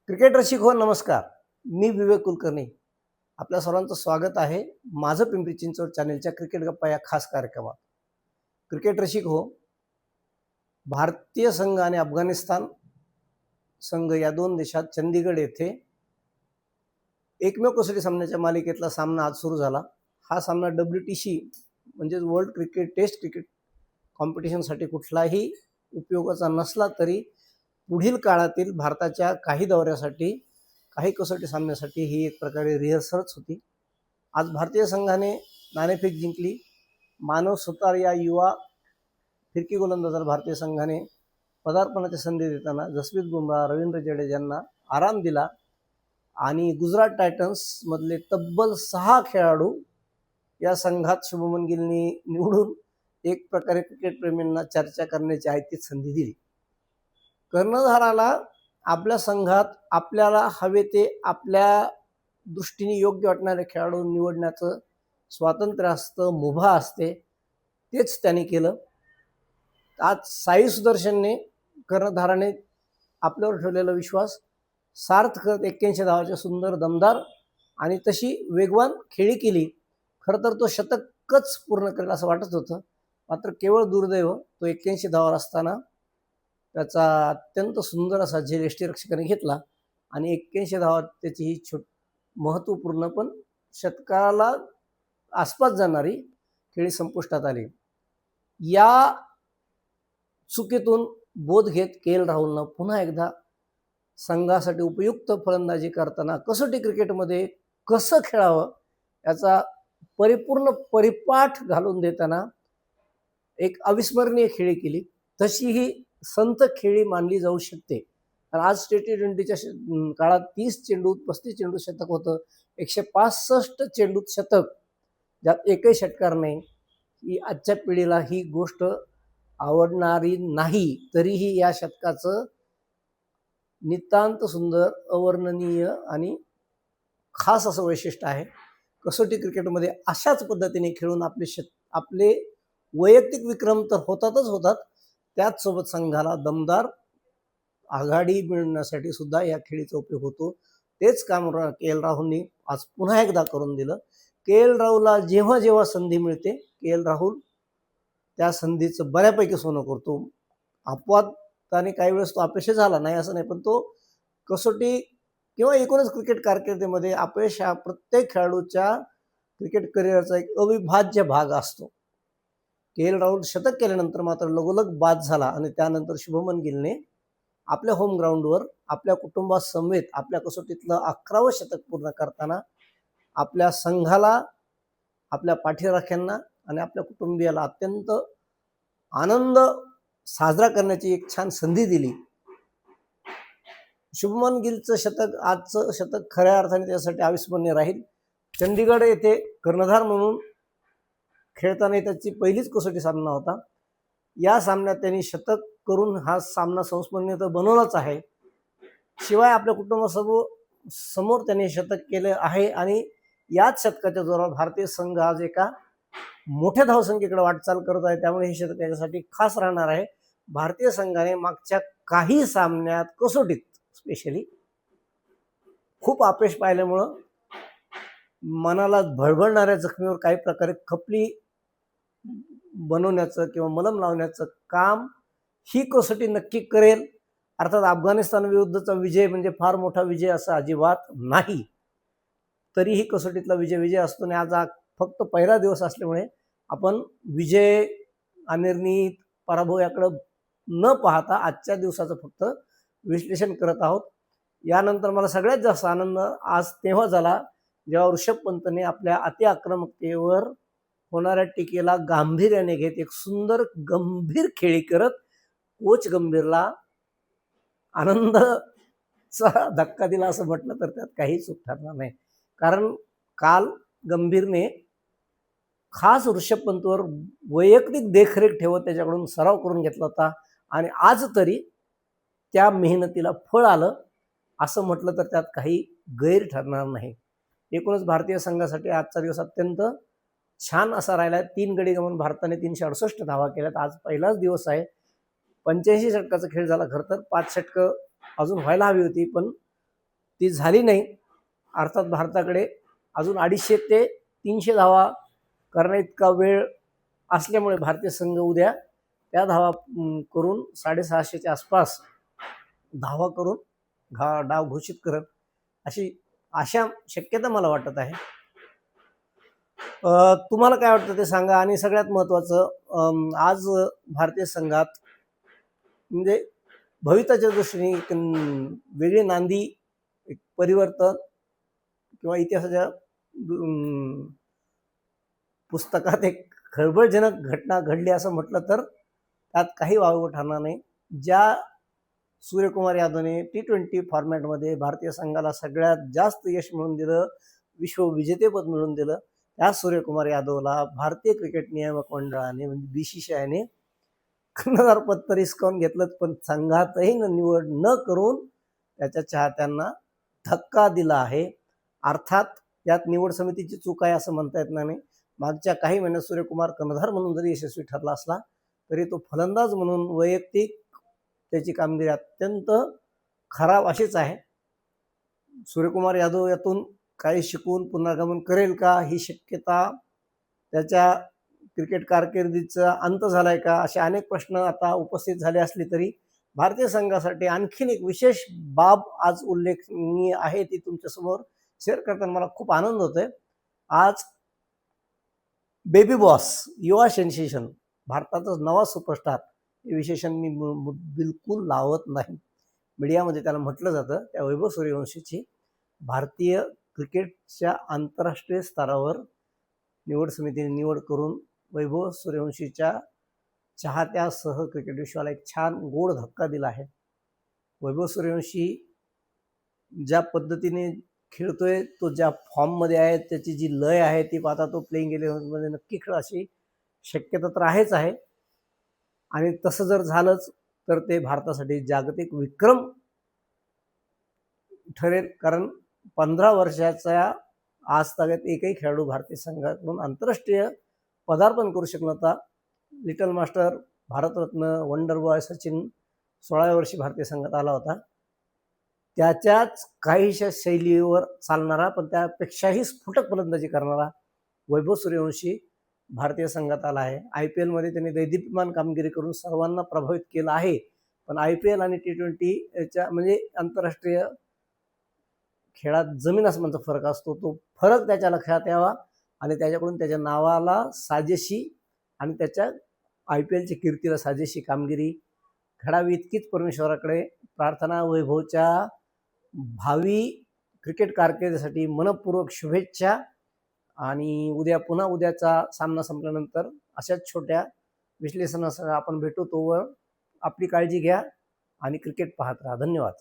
Cricket रसिक हो, नमस्कार. मी विवेक कुलकर्णी. आपल्या सर्वांचं स्वागत आहे माझं पिंपरी चिंचवड चॅनेलच्या क्रिकेट गप्पा या खास कार्यक्रमात. क्रिकेट रसिक हो, भारतीय संघ आणि अफगाणिस्तान संघ या दोन देशात चंदीगड येथे एकमेव कसोटी सामन्याच्या मालिकेतला सामना आज सुरू झाला. हा सामना WTC म्हणजे वर्ल्ड क्रिकेट टेस्ट क्रिकेट कॉम्पिटिशनसाठी कुठलाही उपयोगाचा नसला तरी पुढील काळातील भारताच्या काही दौऱ्यासाठी काही कसोटी सामन्यासाठी ही एक प्रकारे रिहर्सलच होती. आज भारतीय संघाने नाणेफेक जिंकली. मानव सुतार या युवा फिरकी गोलंदाजाला भारतीय संघाने पदार्पणाची संधी देताना जसप्रीत बुमराह, रवींद्र जडेजांना आराम दिला आणि गुजरात टायटन्स मधले तब्बल 6 खेळाडू या संघात शुभमन गिलने निवडून एक प्रकारे क्रिकेट प्रेमींना चर्चा करण्याची आयतीच संधी दिली. कर्णधाराला आपल्या संघात आपल्याला हवे ते आपल्या दृष्टीने योग्य वाटणारे खेळाडू निवडण्याचं स्वातंत्र्य असतं, मुभा असते. तेच त्यांनी केलं. आज साई सुदर्शनने कर्णधाराने आपल्यावर ठेवलेला विश्वास सार्थ करत 81 धावाच्या सुंदर दमदार आणि तशी वेगवान खेळी केली. खरं तर तो शतकच पूर्ण करेल असं वाटत होतं, मात्र केवळ दुर्दैव तो 81 धावावर असताना त्याचा अत्यंत सुंदर असा झेल यष्टीरक्षकाने घेतला आणि 81 धावात त्याची ही महत्त्वपूर्ण पण शतकाला आसपास जाणारी खेळी संपुष्टात आली. या चुकीतून बोध घेत KL राहुलनं पुन्हा एकदा संघासाठी उपयुक्त फलंदाजी करताना कसोटी क्रिकेटमध्ये कसं खेळावं याचा परिपूर्ण परिपाठ घालून देताना एक अविस्मरणीय खेळी केली. तशी ही संत खेळी मानली जाऊ शकते. आज T20च्या काळात 30 चेंडूत 35 चेंडू शतक होतं. 165 चेंडूत शतक, ज्यात एकही षटकार नाही. ही आजच्या पिढीला ही गोष्ट आवडणारी नाही, तरीही या शतकाचं नितांत सुंदर, अवर्णनीय आणि खास असं वैशिष्ट्य आहे. कसोटी क्रिकेटमध्ये अशाच पद्धतीने खेळून आपले वैयक्तिक विक्रम तर होतात, त्याचसोबत संघाला दमदार आघाडी मिळवण्यासाठी सुद्धा या खेळीचा उपयोग होतो. तेच काम KL राहुलने आज पुन्हा एकदा करून दिलं. KL राहुलला जेव्हा जेव्हा संधी मिळते, KL राहुल त्या संधीचं बऱ्यापैकी सोनं करतो. अपवादाने काही वेळेस तो अपयशी झाला नाही असं नाही, पण तो कसोटी किंवा एकूणच क्रिकेट कारकिर्दीमध्ये अपयश हा प्रत्येक खेळाडूच्या क्रिकेट करिअरचा एक अविभाज्य भाग असतो. KL राहुल शतक केल्यानंतर मात्र लगोलग बाद झाला आणि त्यानंतर शुभमन गिलने आपल्या होम ग्राउंडवर आपल्या कुटुंबासमेत आपल्या कसोटीतलं 11वं शतक पूर्ण करताना आपल्या संघाला, आपल्या पाठीराख्यांना आणि आपल्या कुटुंबियाला अत्यंत आनंद साजरा करण्याची एक छान संधी दिली. शुभमन गिलचं शतक, आजचं शतक खऱ्या अर्थाने त्यासाठी अविस्मरणीय राहील. चंदीगड येथे कर्णधार म्हणून खेळताना त्याची पहिलीच कसोटी सामना होता. या सामन्यात त्यांनी शतक करून हा सामना संस्मरणीय तर बनवलाच आहे, शिवाय आपल्या कुटुंबासमोर त्यांनी शतक केले आहे आणि याच शतकाच्या जोरावर भारतीय संघ आज एका मोठ्या धावसंख्येकडे वाटचाल करत आहे. त्यामुळे हे शतक त्याच्यासाठी खास राहणार आहे. भारतीय संघाने मागच्या काही सामन्यात कसोटीत स्पेशली खूप अपयश पाहिल्यामुळं मनाला भळभळणाऱ्या जखमीवर काही प्रकारे खपली बनवण्याचं किंवा मलम लावण्याचं काम ही कसोटी नक्की करेल. अर्थात अफगाणिस्तान विरुद्धचा विजय म्हणजे फार मोठा विजय असा अजिबात नाही, तरीही कसोटीतला विजय असतो. आणि आज फक्त पहिला दिवस असल्यामुळे आपण विजय अनिर्णित पराभव याकडं न पाहता आजच्या दिवसाचं फक्त विश्लेषण करत आहोत. यानंतर मला सगळ्यात जास्त आनंद आज तेव्हा झाला जेव्हा ऋषभ पंतने आपल्या अति आक्रमकतेवर होणाऱ्या टीकेला गांभीर्याने घेत एक सुंदर गंभीर खेळी करत कोच गंभीरला आनंदाचा धक्का दिला असं म्हटलं तर त्यात काही चूक ठरणार नाही. कारण काल गंभीरने खास ऋषभ पंतवर वैयक्तिक देखरेख ठेवत त्याच्याकडून सराव करून घेतला होता आणि आज तरी त्या मेहनतीला फळ आलं असं म्हटलं तर त्यात काही गैर ठरणार नाही. एकूणच भारतीय संघासाठी आजचा दिवस अत्यंत छान असा राहिला. 3 गडी गमन भारताने 368 धावा केल्यात. आज पहिलाच दिवस आहे. 85 षटकाचा खेळ झाला. खरं तर 5 षटकं अजून व्हायला हवी होती, पण ती झाली नाही. अर्थात भारताकडे अजून 250 ते 300 धावा करण्याइतका वेळ असल्यामुळे भारतीय संघ उद्या त्या धावा करून 650च्या आसपास धावा करून डाव घोषित करत अशी आशा शक्यता मला वाटत आहे. तुम्हाला काय वाटतं ते सांगा. आणि सगळ्यात महत्त्वाचं, आज भारतीय संघात म्हणजे भविष्याच्या दृष्टीने एक वेगळी नांदी, एक परिवर्तन किंवा इतिहासाच्या पुस्तकात एक खळबळजनक घटना घडली असं म्हटलं तर त्यात काही वावगं ठरणार नाही. ज्या सूर्यकुमार यादवने T20 फॉर्मॅटमध्ये भारतीय संघाला सगळ्यात जास्त यश मिळवून दिलं, विश्वविजेतेपद मिळवून दिलं, त्या सूर्यकुमार यादवला भारतीय क्रिकेट नियामक मंडळाने म्हणजे BCCI कर्णधारपद तरी हिसकावून घेतलं, पण संघातही निवड न करून त्याच्या चाहत्यांना धक्का दिला आहे. अर्थात यात निवड समितीची चूक आहे असं म्हणता येत नाही. मागच्या काही महिन्यात सूर्यकुमार कर्णधार म्हणून जरी यशस्वी ठरला असला तरी तो फलंदाज म्हणून वैयक्तिक त्याची कामगिरी अत्यंत खराब अशीच आहे. सूर्यकुमार यादव यातून काही शिकून पुनरागमन करेल का ही शक्यता, त्याच्या क्रिकेट कारकिर्दीचा अंत झालाय का, असे अनेक प्रश्न आता उपस्थित झाले असले तरी भारतीय संघासाठी आणखीन एक विशेष बाब आज उल्लेखनीय आहे, ती तुमच्यासमोर शेअर करताना मला खूप आनंद होतोय. आज बेबी बॉस, युवा सेन्सेशन, भारताचा नवा सुपरस्टार हे विशेषण मी बिलकुल लावत नाही. मीडियामध्ये त्याला म्हटलं जातं. त्या वैभव सूर्यवंशीची भारतीय क्रिकेटच्या आंतरराष्ट्रीय स्तरावर निवड समितीने निवड करून वैभव सूर्यवंशीच्या चाहत्यासह क्रिकेट विश्वाला एक छान गोड धक्का दिला आहे. वैभव सूर्यवंशी ज्या पद्धतीने खेळतोय, तो ज्या फॉर्ममध्ये आहे, त्याची जी लय आहे ती पाहता तो प्लेइंग इलेव्हनमध्ये नक्की खेळ अशी शक्यता तर आहेच आहे. आणि तसं जर झालंच तर ते भारतासाठी जागतिक विक्रम ठरेल. कारण 15 वर्षाच्या आजतागायत एकही खेळाडू भारतीय संघातून आंतरराष्ट्रीय पदार्पण करू शकला नव्हता. Little master, Bharat Ratna, wonder boy Sachin 16व्या वर्षी भारतीय संघात आला होता. त्याच्याच काहीशा शैलीवर चालणारा पण त्यापेक्षाही स्फुटक फलंदाजी करणारा वैभव सूर्यवंशी भारतीय संघात आला आहे. IPL मध्ये त्यांनी दैदिप्यमान कामगिरी करून सर्वांना प्रभावित केलं आहे. पण IPL आणि T20 याच्या म्हणजे आंतरराष्ट्रीय खेळात जमीन आसमानचा फरक असतो. तो फरक त्याच्या लक्षात यावा आणि त्याच्याकडून त्याच्या नावाला साजेशी आणि त्याच्या IPLच्या कीर्तीला साजेशी कामगिरी घडावी इतकीच परमेश्वराकडे प्रार्थना. वैभवच्या भावी क्रिकेट कारकिर्दीसाठी मनपूर्वक शुभेच्छा. आणि पुन्हा उद्याचा सामना संपल्यानंतर अशाच छोट्या विश्लेषणासह आपण भेटू. तोवर आपली काळजी घ्या आणि क्रिकेट पाहत राहा. धन्यवाद.